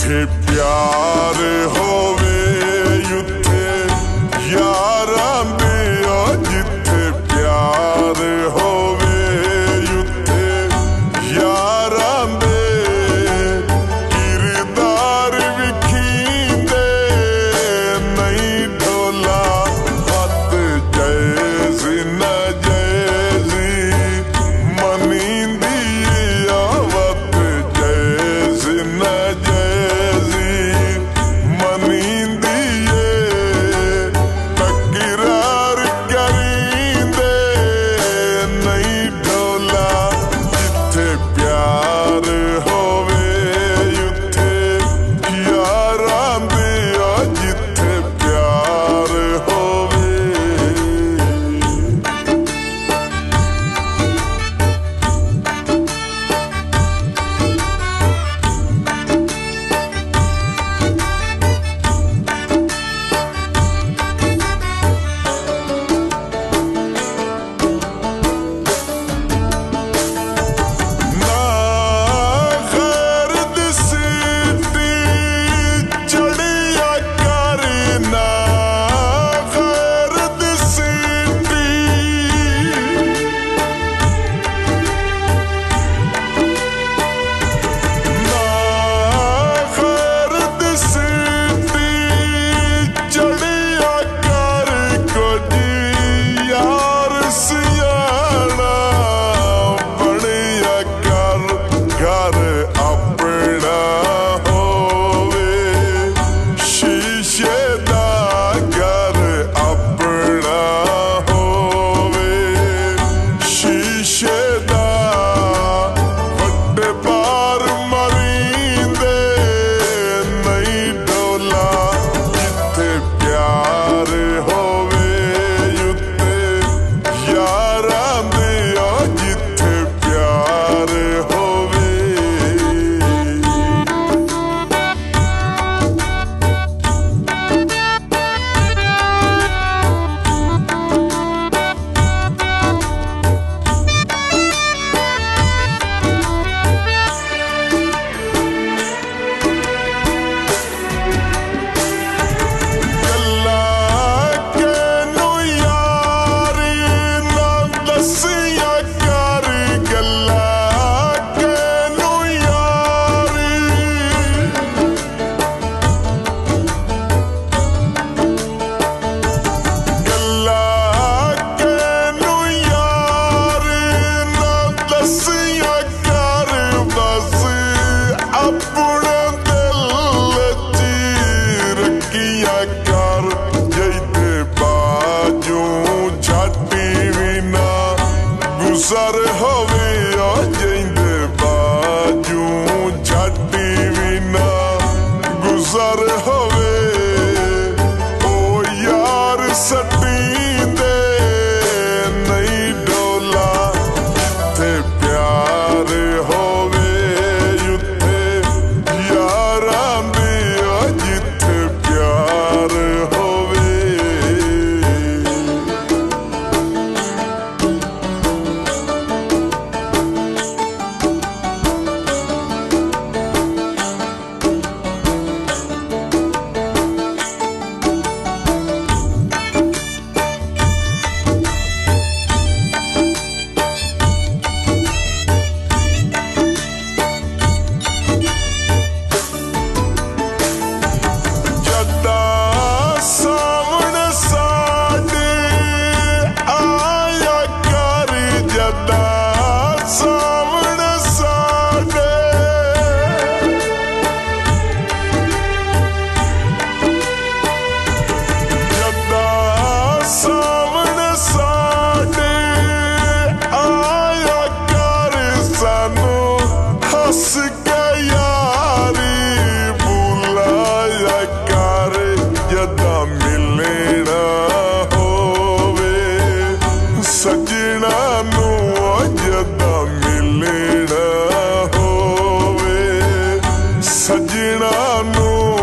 जिथे प्यार होवे उत्थे यारां दे जिथे प्यार होवे उत्थे यारां दे किरदार विखींदे नहीं ढोला हथ जैसी न जैसी मनींदी आवत जैसी न जैसी मनींदी तकरार करींदे नहीं ढोला जिथे प्यार होवे उत्थे यारां दे जिथे प्यार होवे। ना गर्द सीटी चढ़िया कर ना गर्द सीटी ना गर्द सीटी चढ़िया कर कुछ यार सियाना बढ़िया कर घर अपना होवे शीशे दा घर अपना होवे शीशे दा वड्डे बार मरींदे नहीं डोला जिथे प्यार होवे उत्थे यारां दे जिथे प्यार होवे। ਗੱਲਾਂ ਕਿਹਨੂੰ ਯਾਰੀ ਨਾ ਦੱਸਿਆ ਕਰ ਗੱਲਾਂ ਕਿਹਨੂੰ ਯਾਰੀ ਗੱਲਾਂ ਕਿਹਨੂੰ ਯਾਰੀ ਨਾ ਦੱਸਿਆ ਕਰ ਬਸ ਆਪਣੇ ਦਿਲ 'ਚ ਰੱਖਿਆ ਕਰ ਜੈਦੇ ਬਾਜੂ ਛਾਤੀ ਵੀ ਨਾ ਗੁਜ਼ਰ ਹੋਵੇ ਜੈਦੇ ਬਾਜੂ ਛਾਤੀ ਵੀ ਨਾ ਗੁਜ਼ਰ ਹੋਵੇ ਉਹ ਯਾਰ ਸੱਟੀਂਦੇ ਨਹੀਂ ਡੋਲਾ ਜਿੱਥੇ ਪਿਆਰ ਹੋਵੇ ਉੱਥੇ ਯਾਰਾਂ ਦੇ ਜਿੱਥੇ ਪਿਆਰ ਹੋਵੇ। ਜਦਾਂ ਸਾਵਣ ਸਾਡੇ ਆਇਆ ਕਰ ਜਦਾਂ ਸਾਵਣ ਸਾਡੇ ਜਦਾਂ ਸਾਵਣ ਸਾਡੇ ਆਇਆ ਕਰ ਸਾਨੂੰ ਹੱਸ ਕੇ ਯਾਰੀ ਬੁਲਾਇਆ ਕਰ ਜਦਾਂ ਮਿਲਣਾ ਹੋਵੇ ਸੱਜਣਾ ਨੂੰ ਜਦਾਂ ਮਿਲਣਾ ਹੋਵੇ ਸੱਜਣਾ ਨੂੰ